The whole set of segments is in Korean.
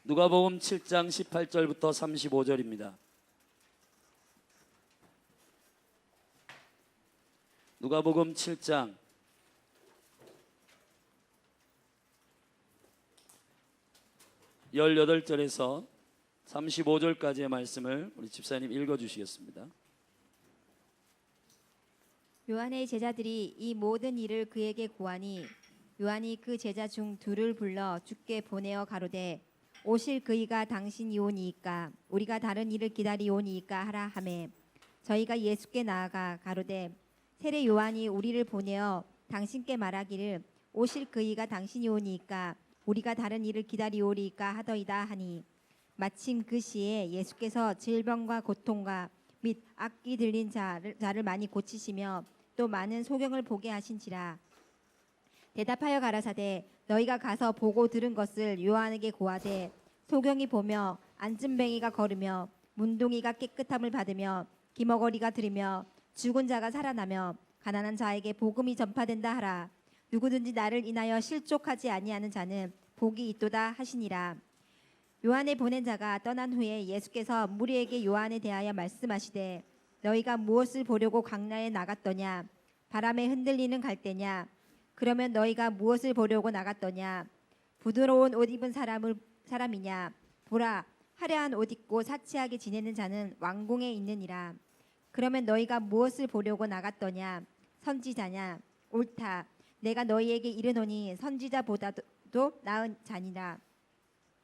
누가복음 7장 18절부터 35절입니다. 누가복음 7장 18절에서 35절까지의 말씀을 우리 집사님 읽어주시겠습니다. 요한의 제자들이 이 모든 일을 그에게 고하니 요한이 그 제자 중 둘을 불러 주께 보내어 가로되 오실 그이가 당신이오니이까 우리가 다른 일을 기다리오니이까 하라 하매 저희가 예수께 나아가 가로되 세례 요한이 우리를 보내어 당신께 말하기를 오실 그이가 당신이오니이까 우리가 다른 일을 기다리오리이까 하더이다 하니 마침 그 시에 예수께서 질병과 고통과 및 악기 들린 자를 많이 고치시며 또 많은 소경을 보게 하신지라. 대답하여 가라사대 너희가 가서 보고 들은 것을 요한에게 고하되 소경이 보며 안진뱅이가 걸으며 문둥이가 깨끗함을 받으며 기머거리가 들으며 죽은 자가 살아나며 가난한 자에게 복음이 전파된다 하라. 누구든지 나를 인하여 실족하지 아니하는 자는 복이 있도다 하시니라. 요한을 보낸 자가 떠난 후에 예수께서 무리에게 요한에 대하여 말씀하시되 너희가 무엇을 보려고 광야에 나갔더냐? 바람에 흔들리는 갈대냐? 그러면 너희가 무엇을 보려고 나갔더냐? 부드러운 옷 입은 사람이냐? 보라, 화려한 옷 입고 사치하게 지내는 자는 왕궁에 있느니라. 그러면 너희가 무엇을 보려고 나갔더냐? 선지자냐? 옳다. 내가 너희에게 이르노니 선지자보다도 나은 자니라.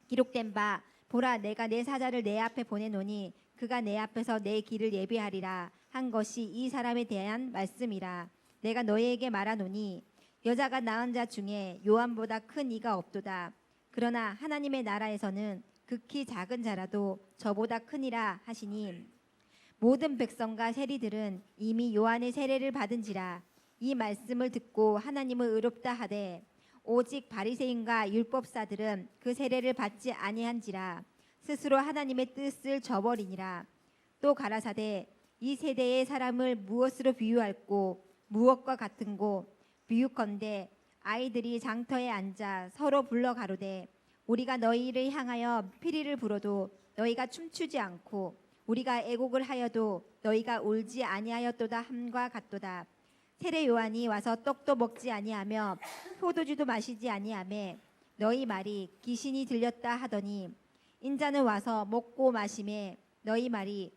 기록된 바 보라 내가 내 사자를 내 앞에 보내노니 그가 내 앞에서 내 길을 예비하리라 한 것이 이 사람에 대한 말씀이라. 내가 너희에게 말하노니 여자가 낳은 자 중에 요한보다 큰 이가 없도다. 그러나 하나님의 나라에서는 극히 작은 자라도 저보다 크니라 하시니 모든 백성과 세리들은 이미 요한의 세례를 받은지라. 이 말씀을 듣고 하나님을 의롭다 하되 오직 바리새인과 율법사들은 그 세례를 받지 아니한지라 스스로 하나님의 뜻을 저버리니라. 또 가라사대 이 세대의 사람을 무엇으로 비유할꼬 무엇과 같은고 비유컨대 아이들이 장터에 앉아 서로 불러 가로되 우리가 너희를 향하여 피리를 불어도 너희가 춤추지 않고 우리가 애곡을 하여도 너희가 울지 아니하였도다 함과 같도다. 세례 요한이 와서 떡도 먹지 아니하며 포도주도 마시지 아니하며 너희 말이 귀신이 들렸다 하더니 인자는 와서 먹고 마시매 너희 말이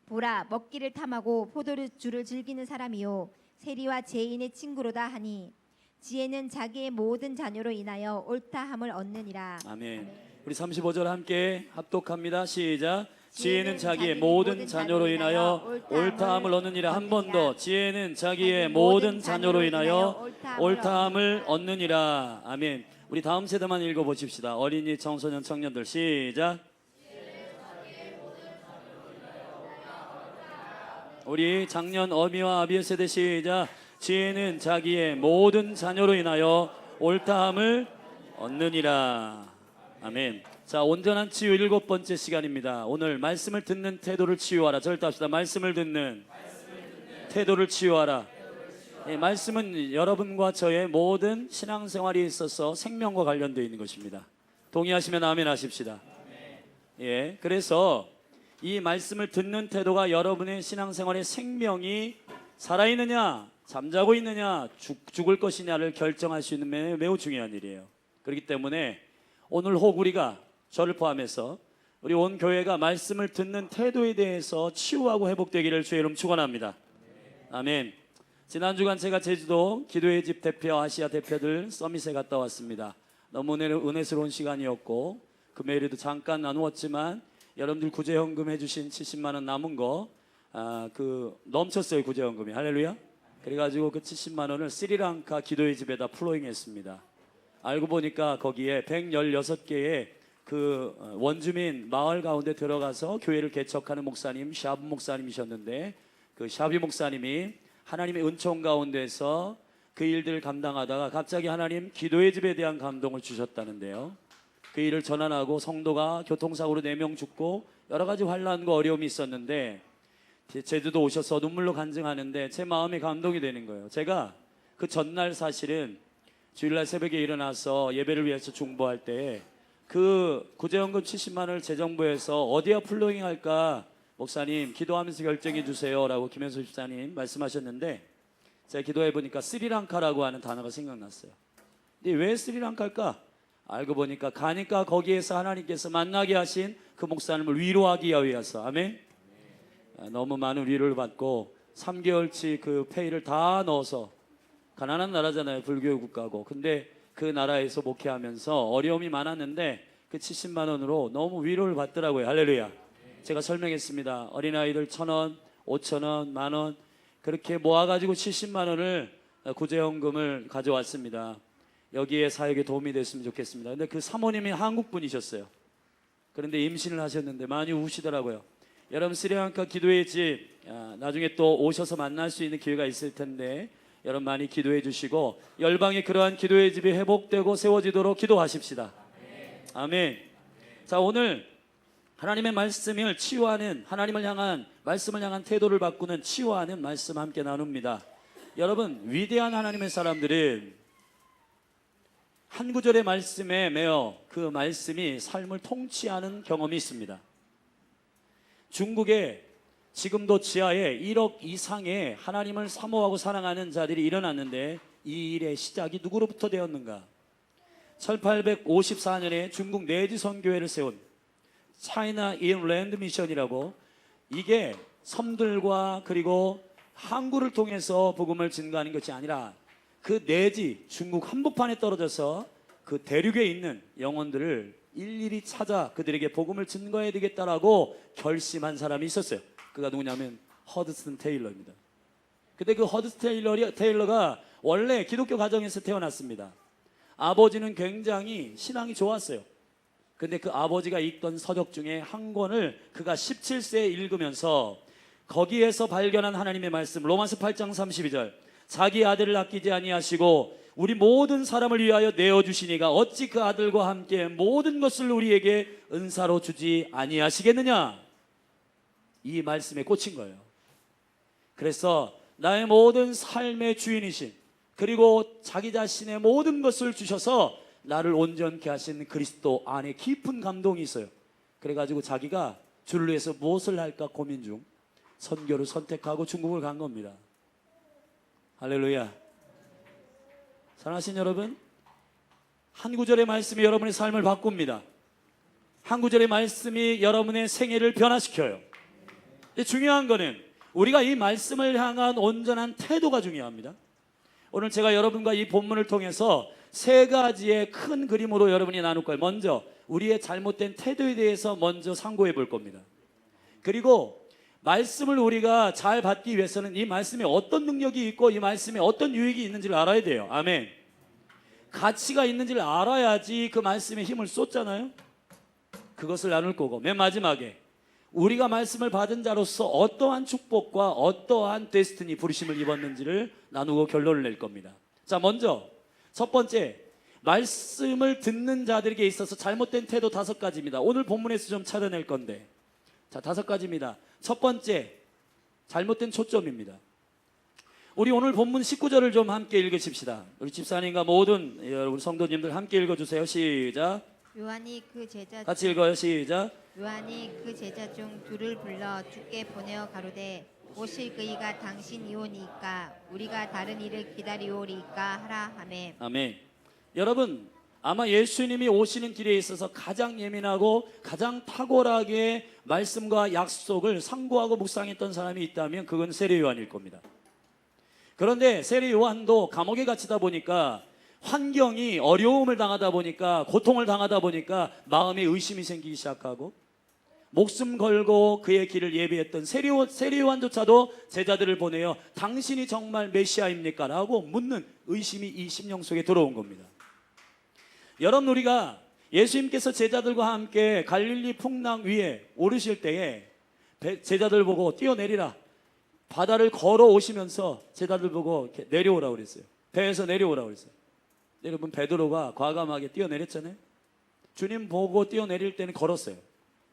보라 먹기를 탐하고 포도주를 즐기는 사람이요 세리와 죄인의 친구로다 하니 지혜는 자기의 모든 자녀로 인하여 옳다함을 얻느니라. 아멘. 우리 35절 함께 합독합니다. 시작. 지혜는 자기의 모든 자녀로 인하여 옳다함을 얻느니라. 한 번 더. 지혜는 자기의 모든 자녀로 인하여 옳다함을 얻느니라. 아멘. 우리 다음 세대만 읽어보십시다. 어린이, 청소년, 청년들 시작. 우리 작년 어미와 아비의 세대 시작. 지혜는 자기의 모든 자녀로 인하여 옳다함을 얻느니라. 아멘. 자, 온전한 치유 7번째 시간입니다. 오늘 말씀을 듣는 태도를 치유하라. 절답시다. 말씀을 듣는 태도를 치유하라. 예, 말씀은 여러분과 저의 모든 신앙생활에 있어서 생명과 관련되어 있는 것입니다. 동의하시면 아멘 하십시다. 예, 그래서 이 말씀을 듣는 태도가 여러분의 신앙생활의 생명이 살아있느냐 잠자고 있느냐 죽을 것이냐를 결정할 수 있는 매우 중요한 일이에요. 그렇기 때문에 오늘 혹 우리가 저를 포함해서 우리 온 교회가 말씀을 듣는 태도에 대해서 치유하고 회복되기를 주의 이름 축원합니다. 아멘. 지난 주간 제가 제주도 기도의 집 대표, 아시아 대표들 서밋에 갔다 왔습니다. 너무 은혜스러운 시간이었고 금요일에도 잠깐 나누었지만 여러분들 구제헌금 해주신 70만 원 남은 거 넘쳤어요. 구제헌금이. 할렐루야. 그래가지고 그 70만 원을 스리랑카 기도의 집에다 플로잉했습니다. 알고 보니까 거기에 116개의 그 원주민 마을 가운데 들어가서 교회를 개척하는 목사님 샤브 목사님이셨는데 그 샤비 목사님이 하나님의 은총 가운데서 그 일들을 감당하다가 갑자기 하나님 기도의 집에 대한 감동을 주셨다는데요. 그 일을 전환하고 성도가 교통사고로 4명 죽고 여러 가지 환난과 어려움이 있었는데 제주도 오셔서 눈물로 간증하는데 제 마음이 감동이 되는 거예요. 제가 그 전날 사실은 주일날 새벽에 일어나서 예배를 위해서 중보할 때 그 구제연금 70만 원을 재정부에서 어디에 플로잉 할까 목사님 기도하면서 결정해 주세요라고 김현수 집사님 말씀하셨는데 제가 기도해 보니까 스리랑카라고 하는 단어가 생각났어요. 근데 왜 스리랑카일까? 알고 보니까 가니까 거기에서 하나님께서 만나게 하신 그 목사님을 위로하기 위해서. 아멘. 너무 많은 위로를 받고 3개월치 그 페이를 다 넣어서 가난한 나라잖아요. 불교 국가고. 근데 그 나라에서 목회하면서 어려움이 많았는데 그 70만 원으로 너무 위로를 받더라고요. 할렐루야. 제가 설명했습니다. 어린아이들 1,000원, 5,000원, 만원 그렇게 모아가지고 70만 원을 구제연금을 가져왔습니다. 여기에 사역에 도움이 됐으면 좋겠습니다. 근데 그 사모님이 한국 분이셨어요. 그런데 임신을 하셨는데 많이 우시더라고요. 여러분 스리랑카 기도의 집 나중에 또 오셔서 만날 수 있는 기회가 있을 텐데 여러분 많이 기도해 주시고 열방에 그러한 기도의 집이 회복되고 세워지도록 기도하십시다. 아멘. 자, 오늘 하나님의 말씀을 치유하는 하나님을 향한 말씀을 향한 태도를 바꾸는 치유하는 말씀 함께 나눕니다. 여러분 위대한 하나님의 사람들은 한 구절의 말씀에 매어 그 말씀이 삶을 통치하는 경험이 있습니다. 중국에 지금도 지하에 1억 이상의 하나님을 사모하고 사랑하는 자들이 일어났는데 이 일의 시작이 누구로부터 되었는가? 1854년에 중국 내지 선교회를 세운 차이나 인랜드 미션이라고 이게 섬들과 그리고 항구를 통해서 복음을 증거하는 것이 아니라 그 내지 중국 한복판에 떨어져서 그 대륙에 있는 영혼들을 일일이 찾아 그들에게 복음을 증거해야 되겠다라고 결심한 사람이 있었어요. 그가 누구냐면 허드슨 테일러입니다. 근데 그 허드슨 테일러가 원래 기독교 가정에서 태어났습니다. 아버지는 굉장히 신앙이 좋았어요. 근데 그 아버지가 읽던 서적 중에 한 권을 그가 17세에 읽으면서 거기에서 발견한 하나님의 말씀 로마서 8장 32절 자기 아들을 아끼지 아니하시고 우리 모든 사람을 위하여 내어주시니가 어찌 그 아들과 함께 모든 것을 우리에게 은사로 주지 아니하시겠느냐. 이 말씀에 꽂힌 거예요. 그래서 나의 모든 삶의 주인이신 그리고 자기 자신의 모든 것을 주셔서 나를 온전케 하신 그리스도 안에 깊은 감동이 있어요. 그래가지고 자기가 주를 위해서 무엇을 할까 고민 중 선교를 선택하고 중국을 간 겁니다. 할렐루야. 사랑하신 여러분, 한 구절의 말씀이 여러분의 삶을 바꿉니다. 한 구절의 말씀이 여러분의 생애를 변화시켜요. 중요한 거는 우리가 이 말씀을 향한 온전한 태도가 중요합니다. 오늘 제가 여러분과 이 본문을 통해서 세 가지의 큰 그림으로 여러분이 나눌 거예요. 먼저 우리의 잘못된 태도에 대해서 먼저 상고해 볼 겁니다. 그리고 말씀을 우리가 잘 받기 위해서는 이 말씀에 어떤 능력이 있고 이 말씀에 어떤 유익이 있는지를 알아야 돼요. 아멘. 가치가 있는지를 알아야지 그 말씀에 힘을 쏟잖아요. 그것을 나눌 거고 맨 마지막에 우리가 말씀을 받은 자로서 어떠한 축복과 어떠한 데스티니 부르심을 입었는지를 나누고 결론을 낼 겁니다. 자, 먼저 첫 번째, 말씀을 듣는 자들에게 있어서 잘못된 태도 5가지입니다. 오늘 본문에서 좀 찾아낼 건데, 자, 5가지입니다. 첫 번째, 잘못된 초점입니다. 우리 오늘 본문 19절을 좀 함께 읽으십시다. 우리 집사님과 모든 우리 성도님들 함께 읽어주세요. 시작. 요한이 그 제자 같이 읽어요. 시작. 요한이 그 제자 중 둘을 불러 주께 보내어 가로되 오실 그이가 당신이오니까 우리가 다른 이를 기다리오리까 하라 하매. 아멘. 여러분 아마 예수님이 오시는 길에 있어서 가장 예민하고 가장 탁월하게 말씀과 약속을 상고하고 묵상했던 사람이 있다면 그건 세례 요한일 겁니다. 그런데 세례 요한도 감옥에 갇히다 보니까 환경이 어려움을 당하다 보니까 고통을 당하다 보니까 마음에 의심이 생기기 시작하고 목숨 걸고 그의 길을 예비했던 세례 요한조차도 제자들을 보내어 당신이 정말 메시아입니까? 라고 묻는 의심이 이 심령 속에 들어온 겁니다. 여러분 우리가 예수님께서 제자들과 함께 갈릴리 풍랑 위에 오르실 때에 제자들 보고 뛰어내리라 바다를 걸어 오시면서 제자들 보고 이렇게 내려오라고 그랬어요. 배에서 내려오라고 그랬어요. 여러분 베드로가 과감하게 뛰어내렸잖아요. 주님 보고 뛰어내릴 때는 걸었어요.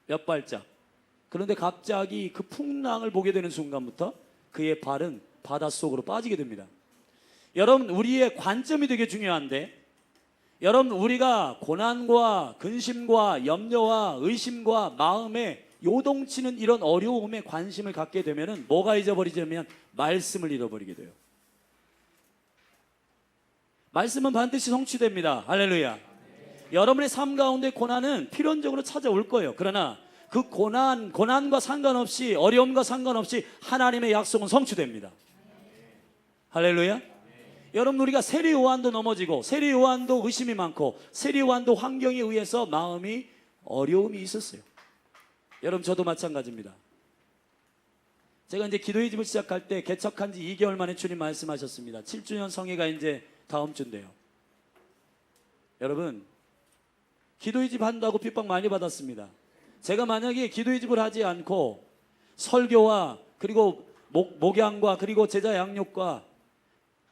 몇 발짝. 그런데 갑자기 그 풍랑을 보게 되는 순간부터 그의 발은 바닷속으로 빠지게 됩니다. 여러분 우리의 관점이 되게 중요한데 여러분, 우리가 고난과 근심과 염려와 의심과 마음에 요동치는 이런 어려움에 관심을 갖게 되면은 뭐가 잊어버리냐면 말씀을 잃어버리게 돼요. 말씀은 반드시 성취됩니다. 할렐루야. 여러분의 삶 가운데 고난은 필연적으로 찾아올 거예요. 그러나 그 고난과 상관없이, 어려움과 상관없이 하나님의 약속은 성취됩니다. 할렐루야. 여러분, 우리가 세리 요한도 넘어지고, 세리 요한도 의심이 많고, 세리 요한도 환경에 의해서 마음이 어려움이 있었어요. 여러분, 저도 마찬가지입니다. 제가 이제 기도의 집을 시작할 때 개척한 지 2개월 만에 주님 말씀하셨습니다. 7주년 성회가 이제 다음 주인데요. 여러분, 기도의 집 한다고 핍박 많이 받았습니다. 제가 만약에 기도의 집을 하지 않고 설교와 그리고 목양과 그리고 제자 양육과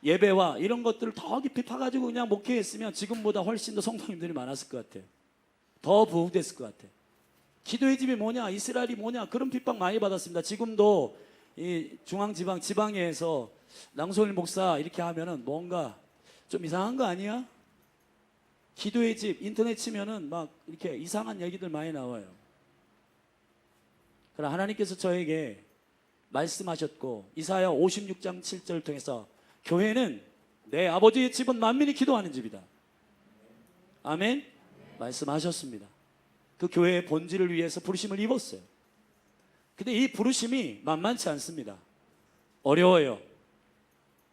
예배와 이런 것들을 더 깊이 파가지고 그냥 목회했으면 지금보다 훨씬 더 성도님들이 많았을 것 같아요. 더 부흥됐을 것 같아요. 기도의 집이 뭐냐, 이스라엘이 뭐냐, 그런 핍박 많이 받았습니다. 지금도 이 지방에서 낭소일 목사 이렇게 하면은 뭔가 좀 이상한 거 아니야? 기도의 집 인터넷 치면은 막 이렇게 이상한 얘기들 많이 나와요. 그러나 하나님께서 저에게 말씀하셨고, 이사야 56장 7절을 통해서 교회는 내 아버지의 집은 만민이 기도하는 집이다. 아멘. 말씀하셨습니다. 그 교회의 본질을 위해서 부르심을 입었어요. 근데 이 부르심이 만만치 않습니다. 어려워요.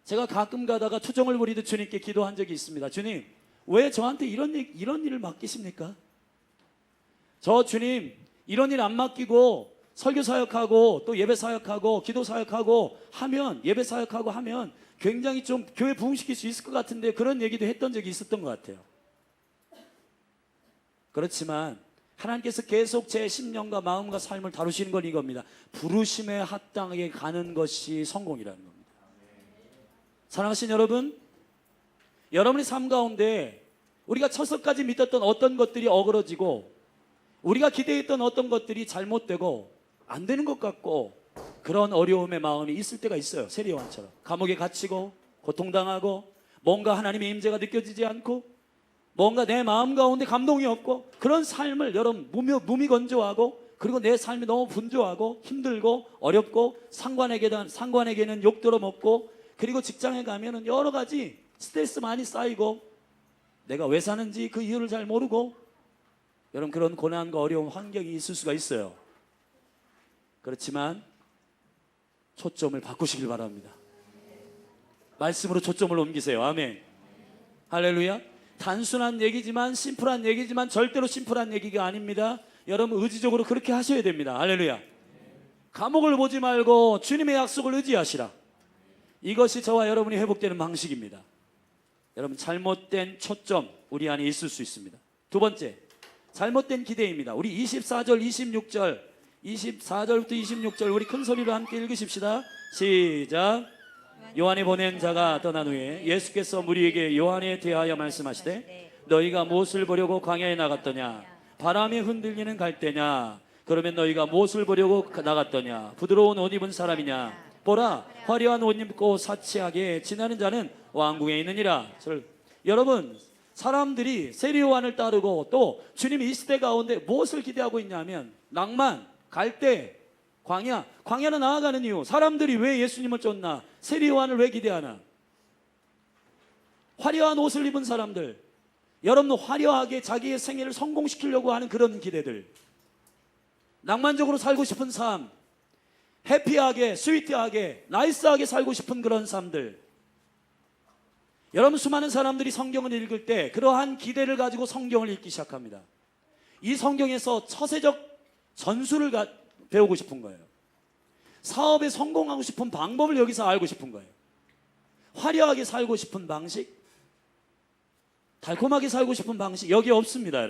제가 가끔 가다가 투정을 부리듯 주님께 기도한 적이 있습니다. 주님, 왜 저한테 이런 일을 맡기십니까? 저 주님, 이런 일 안 맡기고 설교 사역하고 또 예배 사역하고 기도 사역하고 하면, 예배 사역하고 하면 굉장히 좀 교회 부흥시킬 수 있을 것 같은데, 그런 얘기도 했던 적이 있었던 것 같아요. 그렇지만 하나님께서 계속 제 심령과 마음과 삶을 다루시는 건 이겁니다. 부르심에 합당하게 가는 것이 성공이라는 겁니다. 사랑하신 여러분, 여러분의 삶 가운데 우리가 처서까지 믿었던 어떤 것들이 어그러지고, 우리가 기대했던 어떤 것들이 잘못되고 안 되는 것 같고, 그런 어려움의 마음이 있을 때가 있어요. 세리 요한처럼 감옥에 갇히고 고통당하고, 뭔가 하나님의 임재가 느껴지지 않고, 뭔가 내 마음 가운데 감동이 없고, 그런 삶을 여러분 무미건조하고, 그리고 내 삶이 너무 분주하고 힘들고 어렵고, 상관에게는 욕 들어먹고, 그리고 직장에 가면은 여러 가지 스트레스 많이 쌓이고, 내가 왜 사는지 그 이유를 잘 모르고, 여러분 그런 고난과 어려운 환경이 있을 수가 있어요. 그렇지만 초점을 바꾸시길 바랍니다. 말씀으로 초점을 옮기세요. 아멘. 할렐루야. 단순한 얘기지만, 심플한 얘기지만 절대로 심플한 얘기가 아닙니다. 여러분 의지적으로 그렇게 하셔야 됩니다. 할렐루야. 감옥을 보지 말고 주님의 약속을 의지하시라. 이것이 저와 여러분이 회복되는 방식입니다. 여러분, 잘못된 초점 우리 안에 있을 수 있습니다. 두 번째, 잘못된 기대입니다. 우리 24절 24절부터 26절 우리 큰 소리로 함께 읽으십시다. 시작. 요한이 보낸 자가 떠난 후에 예수께서 무리에게 요한에 대하여 말씀하시되, 너희가 무엇을 보려고 광야에 나갔더냐? 바람에 흔들리는 갈대냐? 그러면 너희가 무엇을 보려고 나갔더냐? 부드러운 옷 입은 사람이냐? 보라, 화려한 옷 입고 사치하게 지나는 자는 왕궁에 있느니라. 여러분, 사람들이 세리 요한을 따르고 또 주님이 이 시대 가운데 무엇을 기대하고 있냐면, 낭만, 갈대, 광야로 나아가는 이유. 사람들이 왜 예수님을 쫓나? 세리 요한을 왜 기대하나? 화려한 옷을 입은 사람들, 여러분 화려하게 자기의 생애를 성공시키려고 하는 그런 기대들, 낭만적으로 살고 싶은 삶, 해피하게, 스위트하게, 나이스하게 살고 싶은 그런 삶들. 여러분, 수많은 사람들이 성경을 읽을 때 그러한 기대를 가지고 성경을 읽기 시작합니다. 이 성경에서 처세적 전술을 배우고 싶은 거예요. 사업에 성공하고 싶은 방법을 여기서 알고 싶은 거예요. 화려하게 살고 싶은 방식, 달콤하게 살고 싶은 방식, 여기 없습니다.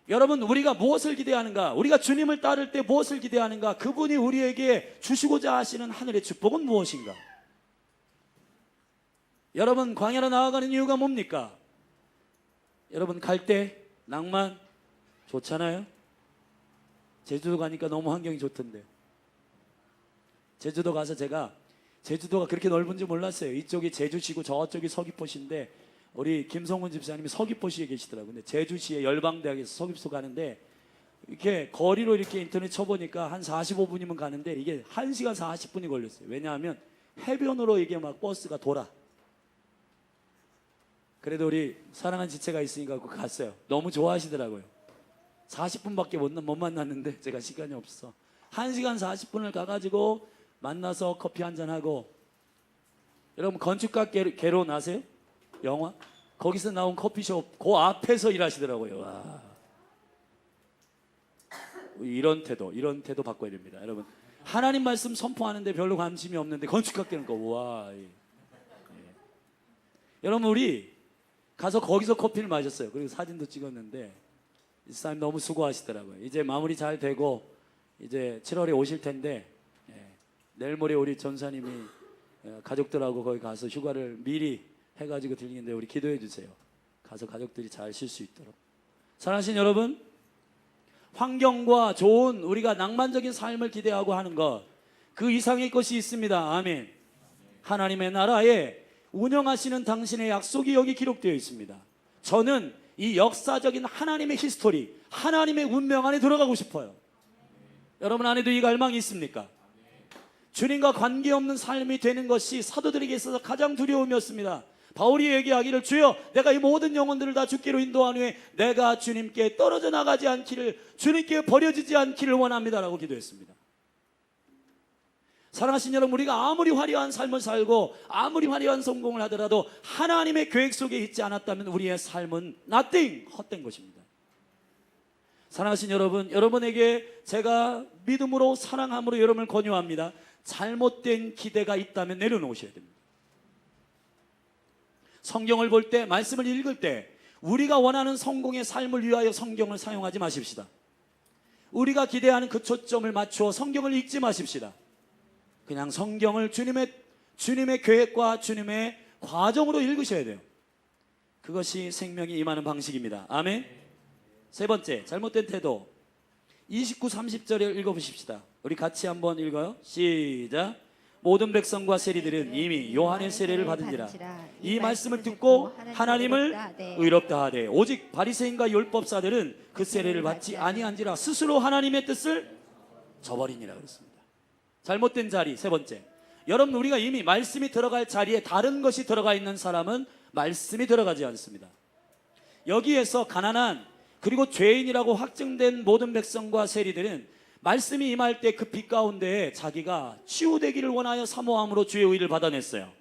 여러분, 우리가 무엇을 기대하는가? 우리가 주님을 따를 때 무엇을 기대하는가? 그분이 우리에게 주시고자 하시는 하늘의 축복은 무엇인가? 여러분, 광야로 나아가는 이유가 뭡니까? 여러분, 갈대, 낭만 좋잖아요. 제주도 가니까 너무 환경이 좋던데. 제주도 가서 제가, 제주도가 그렇게 넓은지 몰랐어요. 이쪽이 제주시고 저쪽이 서귀포시인데 우리 김성훈 집사님이 서귀포시에 계시더라고요. 근데 제주시에 열방대학에서 서귀포 가는데 이렇게 거리로 이렇게 인터넷 쳐보니까 한 45분이면 가는데 이게 1시간 40분이 걸렸어요. 왜냐하면 해변으로 이게 막 버스가 돌아. 그래도 우리 사랑하는 지체가 있으니까 그거 갔어요. 너무 좋아하시더라고요. 40분밖에 못 만났는데 제가 시간이 없어. 1시간 40분을 가가지고 만나서 커피 한잔하고. 여러분 건축가 개론 아세요? 영화? 거기서 나온 커피숍 그 앞에서 일하시더라고요. 와. 이런 태도 바꿔야 됩니다. 여러분 하나님 말씀 선포하는데 별로 관심이 없는데 건축학교는 거 와. 예. 여러분 우리 가서 거기서 커피를 마셨어요. 그리고 사진도 찍었는데 이 사람 너무 수고하시더라고요. 이제 마무리 잘 되고 이제 7월에 오실 텐데 내일 모레 우리 전사님이 가족들하고 거기 가서 휴가를 미리 해가지고 들리는데 우리 기도해 주세요. 가서 가족들이 잘 쉴 수 있도록. 사랑하신 여러분, 환경과 좋은 우리가 낭만적인 삶을 기대하고 하는 것, 그 이상의 것이 있습니다. 아멘. 하나님의 나라에 운영하시는 당신의 약속이 여기 기록되어 있습니다. 저는 이 역사적인 하나님의 히스토리, 하나님의 운명 안에 들어가고 싶어요. 여러분 안에도 이 갈망이 있습니까? 주님과 관계없는 삶이 되는 것이 사도들에게 있어서 가장 두려움이었습니다. 바울이 얘기하기를 주여 내가 이 모든 영혼들을 다 주께로 인도한 후에 내가 주님께 떨어져 나가지 않기를, 주님께 버려지지 않기를 원합니다 라고 기도했습니다. 사랑하신 여러분, 우리가 아무리 화려한 삶을 살고 아무리 화려한 성공을 하더라도 하나님의 계획 속에 있지 않았다면 우리의 삶은 nothing, 헛된 것입니다. 사랑하신 여러분, 여러분에게 제가 믿음으로 사랑함으로 여러분을 권유합니다. 잘못된 기대가 있다면 내려놓으셔야 됩니다. 성경을 볼 때, 말씀을 읽을 때 우리가 원하는 성공의 삶을 위하여 성경을 사용하지 마십시다. 우리가 기대하는 그 초점을 맞추어 성경을 읽지 마십시다. 그냥 성경을 주님의 계획과 주님의 과정으로 읽으셔야 돼요. 그것이 생명이 임하는 방식입니다. 아멘. 세 번째, 잘못된 태도. 29, 30절을 읽어보십시다. 우리 같이 한번 읽어요. 시작. 모든 백성과 세리들은 이미 요한의 세례를 받은지라. 이 말씀을 듣고 하나님을 의롭다 하되 오직 바리새인과 율법사들은 그 세례를 받지 아니한지라 스스로 하나님의 뜻을 저버리니라 그랬습니다. 잘못된 자리. 세 번째, 여러분 우리가 이미 말씀이 들어갈 자리에 다른 것이 들어가 있는 사람은 말씀이 들어가지 않습니다. 여기에서 가난한 그리고 죄인이라고 확정된 모든 백성과 세리들은 말씀이 임할 때 그 빛 가운데 자기가 치유되기를 원하여 사모함으로 주의 의를 받아냈어요.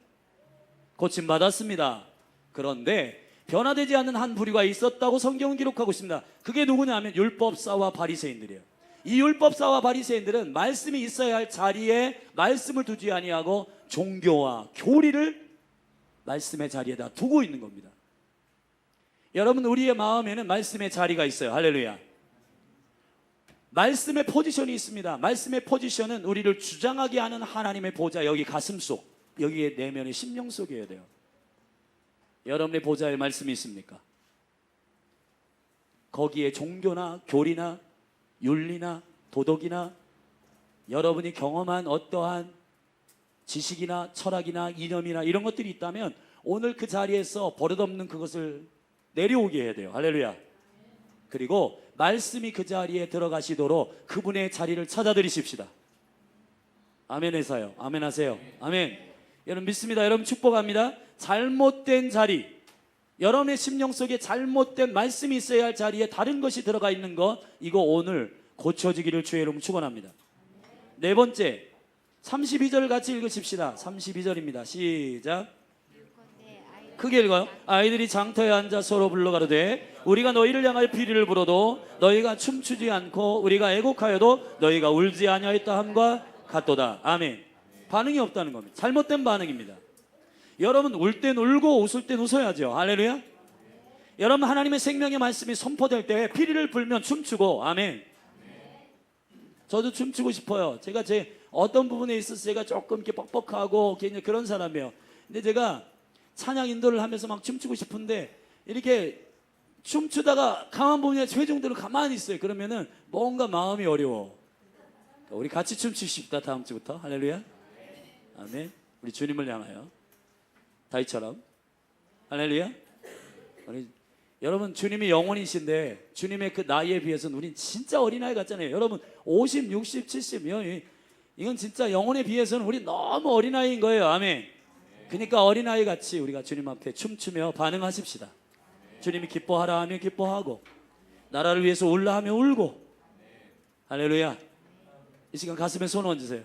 고침받았습니다. 그런데 변화되지 않는 한 부류가 있었다고 성경은 기록하고 있습니다. 그게 누구냐 하면 율법사와 바리새인들이에요. 이 율법사와 바리새인들은 말씀이 있어야 할 자리에 말씀을 두지 아니하고 종교와 교리를 말씀의 자리에다 두고 있는 겁니다. 여러분 우리의 마음에는 말씀의 자리가 있어요. 할렐루야. 말씀의 포지션이 있습니다. 말씀의 포지션은 우리를 주장하게 하는 하나님의 보좌, 여기 가슴속, 여기에 내면의 심령 속이어야 돼요. 여러분의 보좌에 말씀이 있습니까? 거기에 종교나 교리나 윤리나 도덕이나 여러분이 경험한 어떠한 지식이나 철학이나 이념이나 이런 것들이 있다면 오늘 그 자리에서 버릇없는 그것을 내려오게 해야 돼요. 할렐루야. 그리고 말씀이 그 자리에 들어가시도록 그분의 자리를 찾아들이십시다. 아멘 해서요. 아멘 하세요. 아멘. 여러분 믿습니다. 여러분 축복합니다. 잘못된 자리, 여러분의 심령 속에 잘못된 말씀이 있어야 할 자리에 다른 것이 들어가 있는 것, 이거 오늘 고쳐지기를 주의 이름 축원합니다. 네 번째, 32절 같이 읽으십시다. 32절입니다. 시작. 크게 읽어요. 아이들이 장터에 앉아 서로 불러가로되 우리가 너희를 향하여 피리를 불어도 너희가 춤추지 않고 우리가 애곡하여도 너희가 울지 아니하였다 함과 같도다. 아멘. 반응이 없다는 겁니다. 잘못된 반응입니다. 여러분 울 땐 울고 웃을 땐 웃어야죠. 할렐루야. 여러분 하나님의 생명의 말씀이 선포될 때 피리를 불면 춤추고. 아멘. 저도 춤추고 싶어요. 제가 제 어떤 부분에 있어서 제가 조금 이렇게 뻑뻑하고 그런 사람이에요. 근데 제가 찬양 인도를 하면서 막 춤추고 싶은데 이렇게 춤추다가 가만 보면 회중들은 가만히 있어요. 그러면은 뭔가 마음이 어려워. 우리 같이 춤추십시다. 다음 주부터. 할렐루야. 아멘. 우리 주님을 향하여 다윗처럼. 할렐루야. 우리, 여러분 주님이 영혼이신데 주님의 그 나이에 비해서는 우린 진짜 어린아이 같잖아요. 여러분 50, 60, 70 이건 진짜 영혼에 비해서는 우리 너무 어린아이인 거예요. 아멘. 그러니까 어린아이 같이 우리가 주님 앞에 춤추며 반응하십시다. 주님이 기뻐하라 하면 기뻐하고 나라를 위해서 울라 하면 울고. 할렐루야. 이 시간 가슴에 손 얹으세요.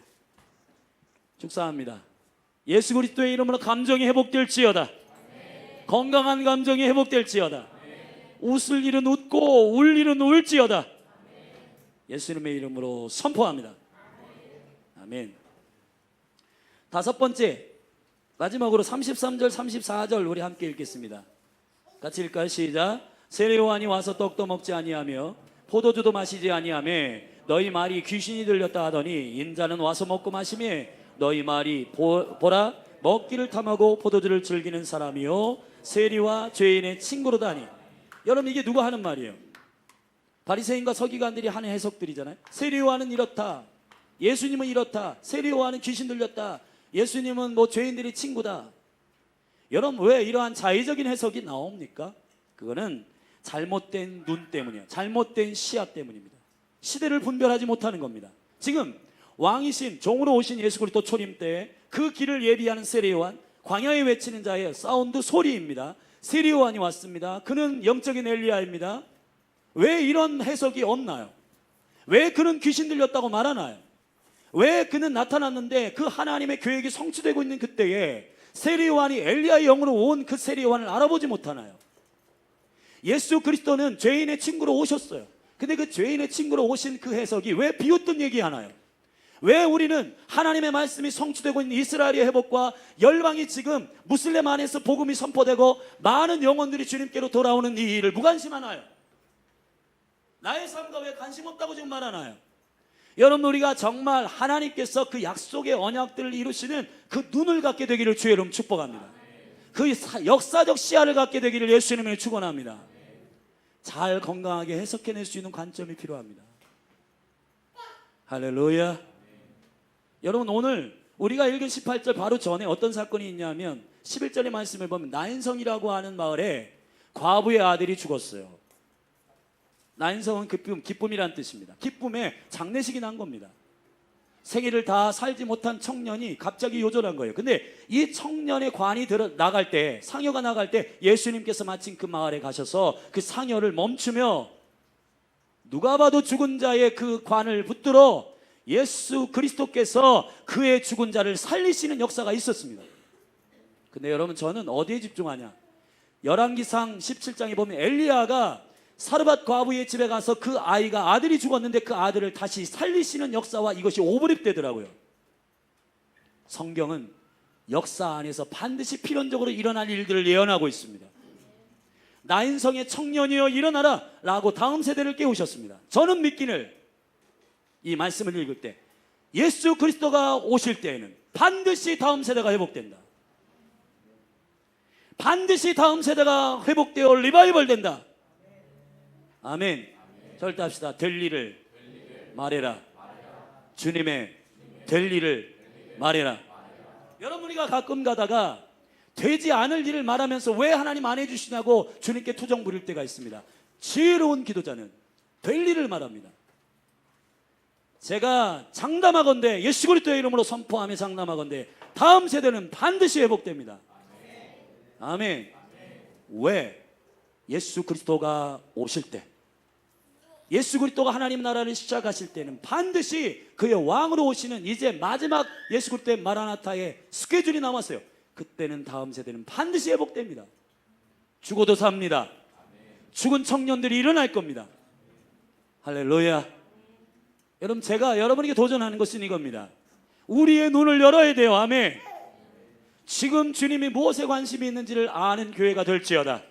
축사합니다. 예수 그리스도의 이름으로 감정이 회복될지어다. 건강한 감정이 회복될지어다. 웃을 일은 웃고 울 일은 울지어다. 예수님의 이름으로 선포합니다. 아멘. 다섯 번째, 마지막으로 33절 34절 우리 함께 읽겠습니다. 같이 읽을까요? 시작. 세례 요한이 와서 떡도 먹지 아니하며 포도주도 마시지 아니하며 너희 말이 귀신이 들렸다 하더니 인자는 와서 먹고 마시며 너희 말이 보라 먹기를 탐하고 포도주를 즐기는 사람이요 세리와 죄인의 친구로다니. 여러분 이게 누가 하는 말이에요? 바리새인과 서기관들이 하는 해석들이잖아요. 세례 요한은 이렇다, 예수님은 이렇다, 세례 요한은 귀신 들렸다, 예수님은 뭐 죄인들의 친구다. 여러분 왜 이러한 자의적인 해석이 나옵니까? 그거는 잘못된 눈 때문이에요. 잘못된 시야 때문입니다. 시대를 분별하지 못하는 겁니다. 지금 왕이신 종으로 오신 예수 그리스도 초림 때 그 길을 예비하는 세례 요한, 광야에 외치는 자의 사운드 소리입니다. 세례 요한이 왔습니다. 그는 영적인 엘리야입니다. 왜 이런 해석이 없나요? 왜 그는 귀신 들렸다고 말하나요? 왜 그는 나타났는데 그 하나님의 계획이 성취되고 있는 그때에 세례 요한이 엘리야의 영으로 온 그 세례 요한을 알아보지 못하나요? 예수 그리스도는 죄인의 친구로 오셨어요. 근데 그 죄인의 친구로 오신 그 해석이 왜 비웃든 얘기하나요? 왜 우리는 하나님의 말씀이 성취되고 있는 이스라엘의 회복과 열방이 지금 무슬림 안에서 복음이 선포되고 많은 영혼들이 주님께로 돌아오는 이 일을 무관심하나요? 나의 삶과 왜 관심 없다고 지금 말하나요? 여러분 우리가 정말 하나님께서 그 약속의 언약들을 이루시는 그 눈을 갖게 되기를 주의 이름 축복합니다. 그 역사적 시야를 갖게 되기를 예수님을 축원합니다. 잘 건강하게 해석해낼 수 있는 관점이 필요합니다. 할렐루야. 여러분 오늘 우리가 읽은 18절 바로 전에 어떤 사건이 있냐면 11절의 말씀을 보면 나인성이라고 하는 마을에 과부의 아들이 죽었어요. 나인성은 기쁨이란 뜻입니다. 기쁨에 장례식이 난 겁니다. 생애를 다 살지 못한 청년이 갑자기 요절한 거예요. 근데 이 청년의 관이 나갈 때, 상여가 나갈 때 예수님께서 마침 그 마을에 가셔서 그 상여를 멈추며 누가 봐도 죽은 자의 그 관을 붙들어 예수 그리스도께서 그의 죽은 자를 살리시는 역사가 있었습니다. 근데 여러분 저는 어디에 집중하냐? 열왕기상 17장에 보면 엘리야가 사르밧 과부의 집에 가서 그 아이가 아들이 죽었는데 그 아들을 다시 살리시는 역사와 이것이 오버랩되더라고요. 성경은 역사 안에서 반드시 필연적으로 일어날 일들을 예언하고 있습니다. 나인성의 청년이여 일어나라 라고 다음 세대를 깨우셨습니다. 저는 믿기를 이 말씀을 읽을 때 예수 그리스도가 오실 때에는 반드시 다음 세대가 회복된다. 반드시 다음 세대가 회복되어 리바이벌 된다. 아멘. 절대합시다. 될 일을 말해라. 주님의 될 일을 말해라. 여러분 우리가 가끔 가다가 되지 않을 일을 말하면서 왜 하나님 안 해주시냐고 주님께 투정 부릴 때가 있습니다. 지혜로운 기도자는 될 일을 말합니다. 제가 장담하건대 예수 그리스도의 이름으로 선포하며 장담하건대 다음 세대는 반드시 회복됩니다. 아멘. 왜? 예수 그리스도가 오실 때, 예수 그리스도가 하나님 나라를 시작하실 때는 반드시 그의 왕으로 오시는 이제 마지막 예수 그리스도의 마라나타의 스케줄이 남았어요. 그때는 다음 세대는 반드시 회복됩니다. 죽어도 삽니다. 죽은 청년들이 일어날 겁니다. 할렐루야. 여러분 제가 여러분에게 도전하는 것은 이겁니다. 우리의 눈을 열어야 돼요. 아멘. 지금 주님이 무엇에 관심이 있는지를 아는 교회가 될지어다.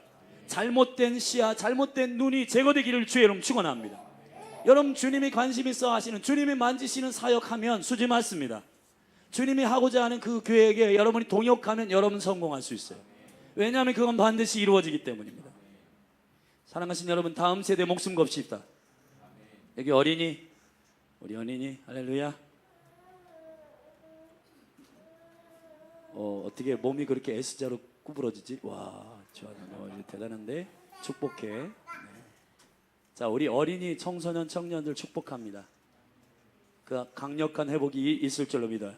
잘못된 시야, 잘못된 눈이 제거되기를 주의 이름 축원합니다. 여러분 주님이 관심 있어 하시는, 주님이 만지시는 사역하면 수지 맞습니다. 주님이 하고자 하는 그 교회에게 여러분이 동역하면 여러분 성공할 수 있어요. 왜냐하면 그건 반드시 이루어지기 때문입니다. 사랑하신 여러분, 다음 세대 목숨 겁시다. 여기 어린이, 우리 어린이, 할렐루야. 어떻게 몸이 그렇게 S자로 구부러지지? 와, 좋아, 대단한데 축복해. 네. 자, 우리 어린이, 청소년, 청년들 축복합니다. 그 강력한 회복이 있을 줄로 믿어요.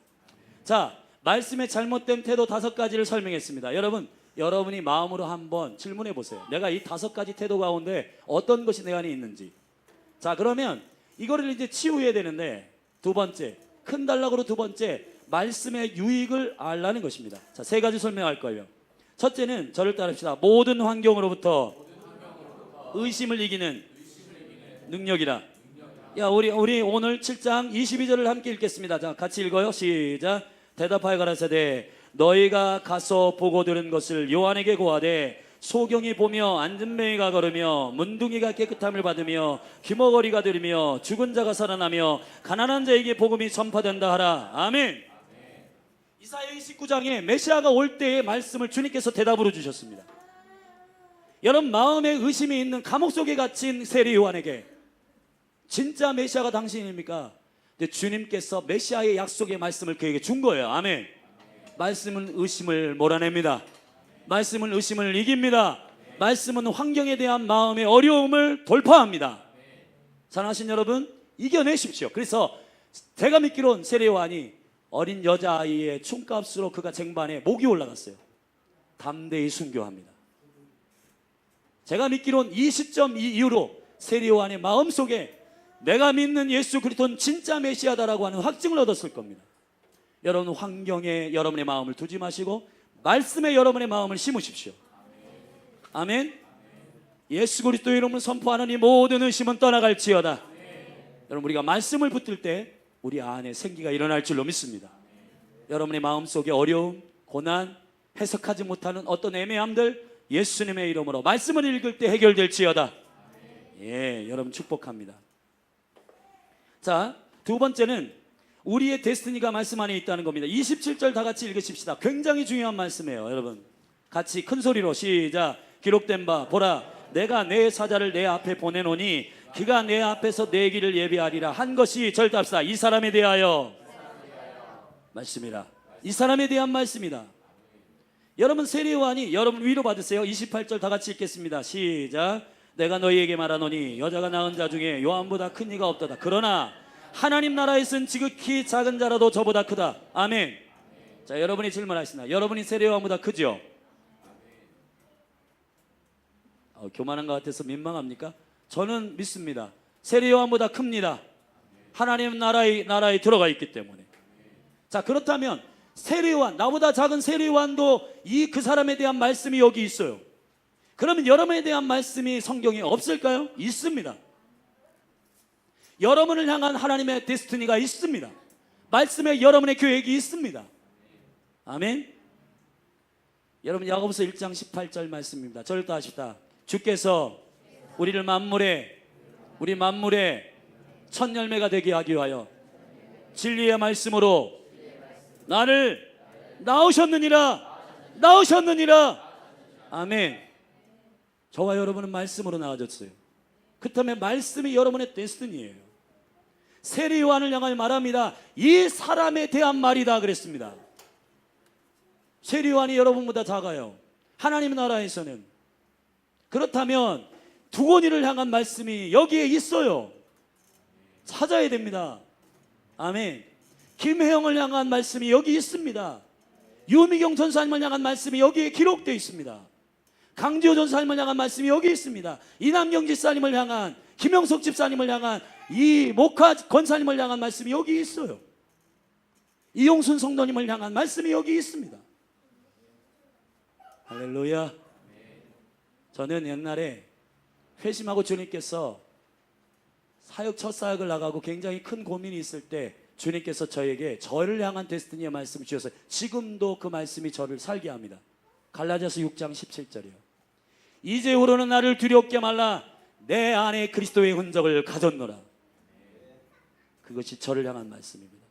자, 말씀의 잘못된 태도 5가지를 설명했습니다. 여러분이 마음으로 한번 질문해 보세요. 내가 이 5가지 태도 가운데 어떤 것이 내 안에 있는지. 자, 그러면 이거를 이제 치유해야 되는데, 두 번째, 큰 단락으로 두 번째, 말씀의 유익을 알라는 것입니다. 자, 3가지 설명할 거예요. 첫째는 저를 따릅시다. 모든 환경으로부터 의심을 이기는 능력이라. 야, 우리 오늘 7장 22절을 함께 읽겠습니다. 자, 같이 읽어요. 시작. 대답하여 가라사대 너희가 가서 보고 들은 것을 요한에게 고하되 소경이 보며 앉은 맹이가 걸으며 문둥이가 깨끗함을 받으며 귀머거리가 들으며 죽은 자가 살아나며 가난한 자에게 복음이 전파된다 하라. 아멘. 이사야 29장에 메시아가 올 때의 말씀을 주님께서 대답으로 주셨습니다. 여러분, 마음에 의심이 있는 감옥 속에 갇힌 세례 요한에게 진짜 메시아가 당신입니까? 근데 주님께서 메시아의 약속의 말씀을 그에게 준 거예요. 아멘. 말씀은 의심을 몰아냅니다. 말씀은 의심을 이깁니다. 말씀은 환경에 대한 마음의 어려움을 돌파합니다. 사랑하신 여러분, 이겨내십시오. 그래서 제가 믿기로는 세례 요한이 어린 여자아이의 춤값으로 그가 쟁반에 목이 올라갔어요. 담대히 순교합니다. 제가 믿기로는 이 시점 이후로 세례 요한의 마음속에 내가 믿는 예수 그리스도는 진짜 메시아다라고 하는 확증을 얻었을 겁니다. 여러분, 환경에 여러분의 마음을 두지 마시고 말씀에 여러분의 마음을 심으십시오. 아멘. 예수 그리스도의 이름을 선포하는 이 모든 의심은 떠나갈지어다. 여러분, 우리가 말씀을 붙들 때 우리 안에 생기가 일어날 줄로 믿습니다. 여러분의 마음속에 어려움, 고난, 해석하지 못하는 어떤 애매함들 예수님의 이름으로 말씀을 읽을 때 해결될지어다. 예, 여러분 축복합니다. 자, 두 번째는 우리의 데스티니가 말씀 안에 있다는 겁니다. 27절 다 같이 읽으십시다. 굉장히 중요한 말씀이에요. 여러분 같이 큰 소리로 시작. 기록된 바 보라 내가 내 사자를 내 앞에 보내노니 그가 내 앞에서 내 길을 예비하리라 한 것이 절답사 이 사람에 대하여 말씀이라. 이 사람에 대한 말씀이다. 여러분, 세례 요한이 여러분 위로 받으세요. 28절 다 같이 읽겠습니다. 시작. 내가 너희에게 말하노니 여자가 낳은 자 중에 요한보다 큰 이가 없도다. 그러나 하나님 나라에 있은 지극히 작은 자라도 저보다 크다. 아멘. 자, 여러분이 질문하시나 여러분이 세례 요한보다 크죠? 교만한 것 같아서 민망합니까? 저는 믿습니다. 세례 요한보다 큽니다. 하나님 나라에 들어가 있기 때문에. 자, 그렇다면 세례 요한, 나보다 작은 세례 요한도 그 사람에 대한 말씀이 여기 있어요. 그러면 여러분에 대한 말씀이 성경에 없을까요? 있습니다. 여러분을 향한 하나님의 데스티니가 있습니다. 말씀에 여러분의 계획이 있습니다. 아멘. 여러분, 야고보서 1장 18절 말씀입니다. 저를 따십시다. 주께서 우리 만물의 첫 열매가 되게 하기 위하여 진리의 말씀으로 나를 낳으셨느니라. 아멘. 저와 여러분은 말씀으로 낳아졌어요. 그렇다면 말씀이 여러분의 데스티니예요. 세례 요한을 향하여 말합니다. 이 사람에 대한 말이다 그랬습니다. 세례 요한이 여러분보다 작아요. 하나님 나라에서는. 그렇다면 두고니를 향한 말씀이 여기에 있어요. 찾아야 됩니다. 아멘. 김혜영을 향한 말씀이 여기 있습니다. 유미경 전사님을 향한 말씀이 여기에 기록되어 있습니다. 강지호 전사님을 향한 말씀이 여기 있습니다. 이남경 집사님을 향한, 김영석 집사님을 향한, 이 목화 권사님을 향한 말씀이 여기 있어요. 이용순 성도님을 향한 말씀이 여기 있습니다. 할렐루야. 저는 옛날에 회심하고 주님께서 첫 사역을 나가고 굉장히 큰 고민이 있을 때 주님께서 저를 향한 데스티니의 말씀을 주셔서 지금도 그 말씀이 저를 살게 합니다. 갈라디아서 6장 17절이요. 이제후로는 나를 두렵게 말라. 내 안에 그리스도의 흔적을 가졌노라. 그것이 저를 향한 말씀입니다.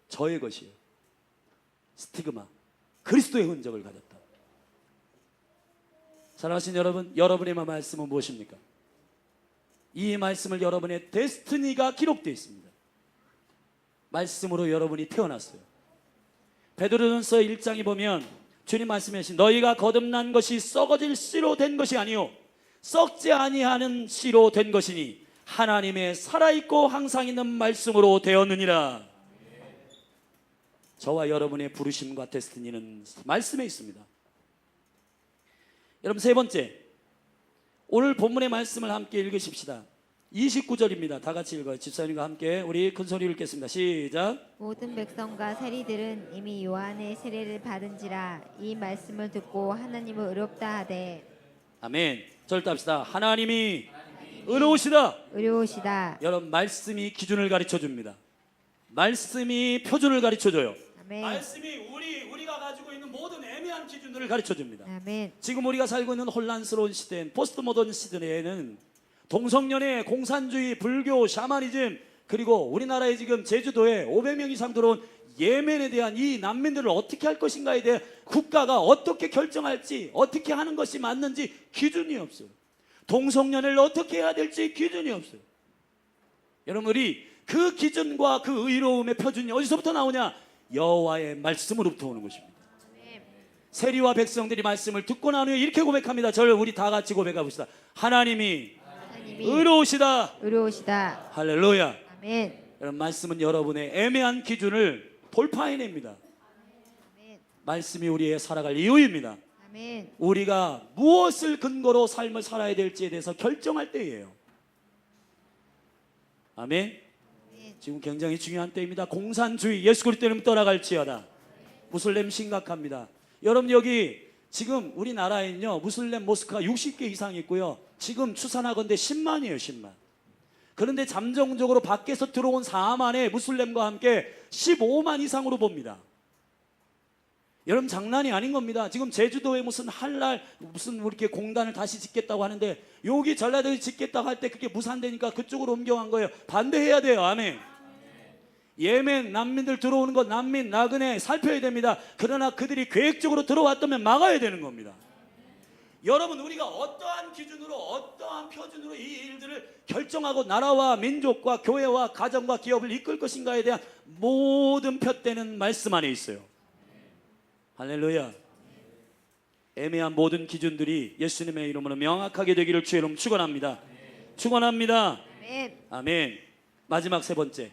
저의 것이에요. 스티그마, 그리스도의 흔적을 가졌다. 사랑하신 여러분, 여러분의 말씀은 무엇입니까? 이 말씀을 여러분의 데스티니가 기록되어 있습니다. 말씀으로 여러분이 태어났어요. 베드로전서 1장에 보면 주님 말씀하신 너희가 거듭난 것이 썩어질 씨로 된 것이 아니요 썩지 아니하는 씨로 된 것이니 하나님의 살아있고 항상 있는 말씀으로 되었느니라. 저와 여러분의 부르심과 데스티니는 말씀에 있습니다. 여러분, 세 번째, 오늘 본문의 말씀을 함께 읽으십시다. 29절입니다. 다 같이 읽어요. 집사님과 함께 우리 큰 소리 읽겠습니다. 시작. 모든 백성과 세리들은 이미 요한의 세례를 받은지라 이 말씀을 듣고 하나님을 의롭다 하되. 아멘. 절답시다. 하나님이 의로우시다. 의로우시다. 여러분, 말씀이 기준을 가르쳐 줍니다. 말씀이 표준을 가르쳐 줘요. 아멘. 말씀이 우리가 가지고 있는 모든 애매한 기준들을 가르쳐 줍니다. 아멘. 지금 우리가 살고 있는 혼란스러운 시대엔, 포스트 모던 시대에는 동성연애, 공산주의, 불교, 샤머니즘, 그리고 우리나라에 지금 제주도에 500명 이상 들어온 예멘에 대한 이 난민들을 어떻게 할 것인가에 대해 국가가 어떻게 결정할지, 어떻게 하는 것이 맞는지 기준이 없어요. 동성연애를 어떻게 해야 될지 기준이 없어요. 여러분, 우리 그 기준과 그 의로움의 표준이 어디서부터 나오냐? 여호와의 말씀으로부터 오는 것입니다. 세리와 백성들이 말씀을 듣고 난 후에 이렇게 고백합니다. 저를 우리 다 같이 고백해 봅시다. 하나님이 의로우시다. 의로우시다. 할렐루야. 아멘. 여러분, 말씀은 여러분의 애매한 기준을 돌파해냅니다. 아멘. 말씀이 우리의 살아갈 이유입니다. 아멘. 우리가 무엇을 근거로 삶을 살아야 될지에 대해서 결정할 때예요. 아멘. 지금 굉장히 중요한 때입니다. 공산주의, 예수 그리스도 이름 떠나갈지어다. 무슬림 심각합니다. 여러분, 여기 지금 우리나라에는요 무슬림 모스크가 60개 이상 있고요, 지금 추산하건대 10만이에요. 10만. 그런데 잠정적으로 밖에서 들어온 4만의 무슬림과 함께 15만 이상으로 봅니다. 여러분, 장난이 아닌 겁니다. 지금 제주도에 무슨 할랄 무슨 이렇게 공단을 다시 짓겠다고 하는데, 여기 전라도에 짓겠다고 할 때 그게 무산되니까 그쪽으로 옮겨간 거예요. 반대해야 돼요. 아멘. 예멘 난민들 들어오는 것, 난민 나그네 살펴야 됩니다. 그러나 그들이 계획적으로 들어왔다면 막아야 되는 겁니다. 여러분, 우리가 어떠한 기준으로, 어떠한 표준으로 이 일들을 결정하고 나라와 민족과 교회와 가정과 기업을 이끌 것인가에 대한 모든 표대는 말씀 안에 있어요. 할렐루야. 애매한 모든 기준들이 예수님의 이름으로 명확하게 되기를 주의 이름 축원합니다. 축원합니다. 아멘. 아멘. 마지막 세 번째,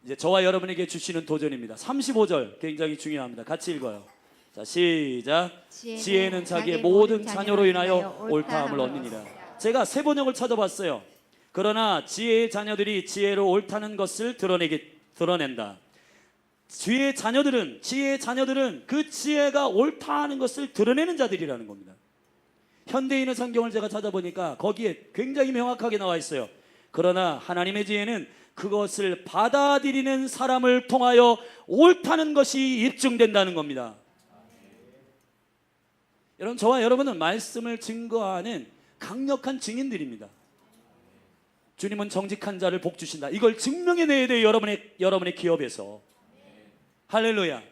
이제 저와 여러분에게 주시는 도전입니다. 35절 굉장히 중요합니다. 같이 읽어요. 자, 시작. 지혜는 자기의 모든 자녀로 인하여 옳다함을 얻느니라. 제가 세 번역을 찾아봤어요. 그러나 지혜의 자녀들이 지혜로 옳다는 것을 드러낸다. 지혜의 자녀들은 그 지혜가 옳다 하는 것을 드러내는 자들이라는 겁니다. 현대인의 성경을 제가 찾아보니까 거기에 굉장히 명확하게 나와 있어요. 그러나 하나님의 지혜는 그것을 받아들이는 사람을 통하여 옳다는 것이 입증된다는 겁니다. 여러분, 저와 여러분은 말씀을 증거하는 강력한 증인들입니다. 주님은 정직한 자를 복 주신다. 이걸 증명해내야 돼요. 여러분의 기업에서. 할렐루야.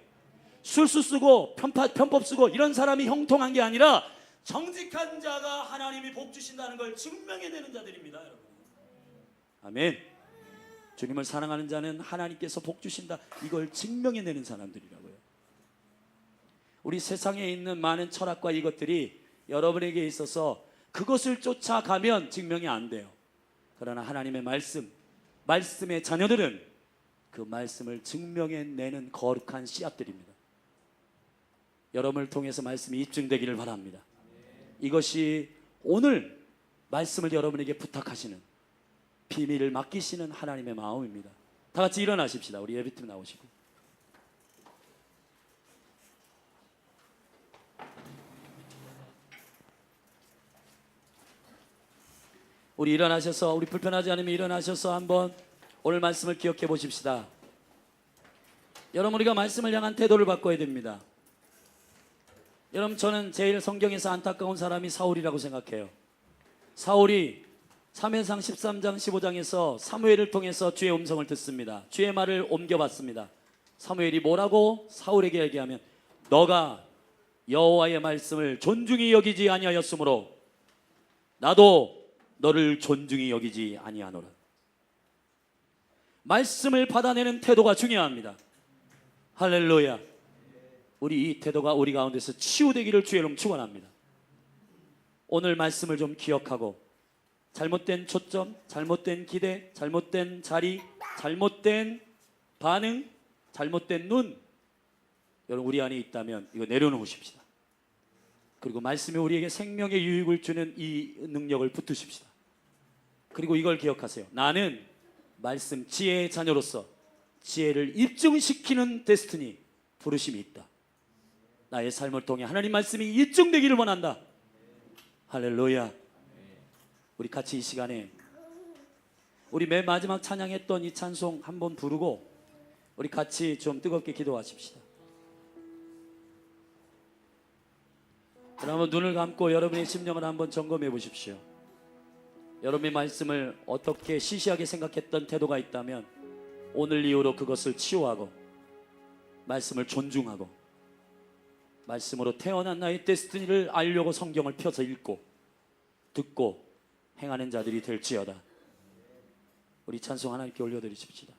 술수 쓰고 편법 쓰고 이런 사람이 형통한 게 아니라 정직한 자가 하나님이 복 주신다는 걸 증명해내는 자들입니다. 여러분. 아멘. 주님을 사랑하는 자는 하나님께서 복 주신다, 이걸 증명해내는 사람들이라고요. 우리 세상에 있는 많은 철학과 이것들이 여러분에게 있어서 그것을 쫓아가면 증명이 안 돼요. 그러나 하나님의 말씀의 자녀들은 그 말씀을 증명해내는 거룩한 씨앗들입니다. 여러분을 통해서 말씀이 입증되기를 바랍니다. 이것이 오늘 말씀을 여러분에게 부탁하시는, 비밀을 맡기시는 하나님의 마음입니다. 다 같이 일어나십시다. 우리 예배팀 나오시고. 우리 일어나셔서, 우리 불편하지 않으면 일어나셔서 한번 오늘 말씀을 기억해 보십시다. 여러분, 우리가 말씀을 향한 태도를 바꿔야 됩니다. 여러분, 저는 제일 성경에서 안타까운 사람이 사울이라고 생각해요. 사울이 사무엘상 13장 15장에서 사무엘을 통해서 주의 음성을 듣습니다. 주의 말을 옮겨봤습니다. 사무엘이 뭐라고 사울에게 얘기하면, 너가 여호와의 말씀을 존중히 여기지 아니하였으므로 나도 너를 존중히 여기지 아니하노라. 말씀을 받아내는 태도가 중요합니다. 할렐루야. 우리 이 태도가 우리 가운데서 치유되기를 주의 이름 축원합니다. 오늘 말씀을 좀 기억하고 잘못된 초점, 잘못된 기대, 잘못된 자리, 잘못된 반응, 잘못된 눈, 여러분 우리 안에 있다면 이거 내려놓으십시다. 그리고 말씀이 우리에게 생명의 유익을 주는 이 능력을 붙드십시다. 그리고 이걸 기억하세요. 나는 말씀 지혜의 자녀로서 지혜를 입증시키는 데스티니, 부르심이 있다. 나의 삶을 통해 하나님 말씀이 입증되기를 원한다. 할렐루야. 우리 같이 이 시간에 우리 맨 마지막 찬양했던 이 찬송 한번 부르고 우리 같이 좀 뜨겁게 기도하십시다. 여러분 눈을 감고 여러분의 심령을 한번 점검해 보십시오. 여러분의 말씀을 어떻게 시시하게 생각했던 태도가 있다면 오늘 이후로 그것을 치유하고 말씀을 존중하고 말씀으로 태어난 나의 데스티니를 알려고 성경을 펴서 읽고 듣고 행하는 자들이 될지어다. 우리 찬송 하나님께 올려드리십시다.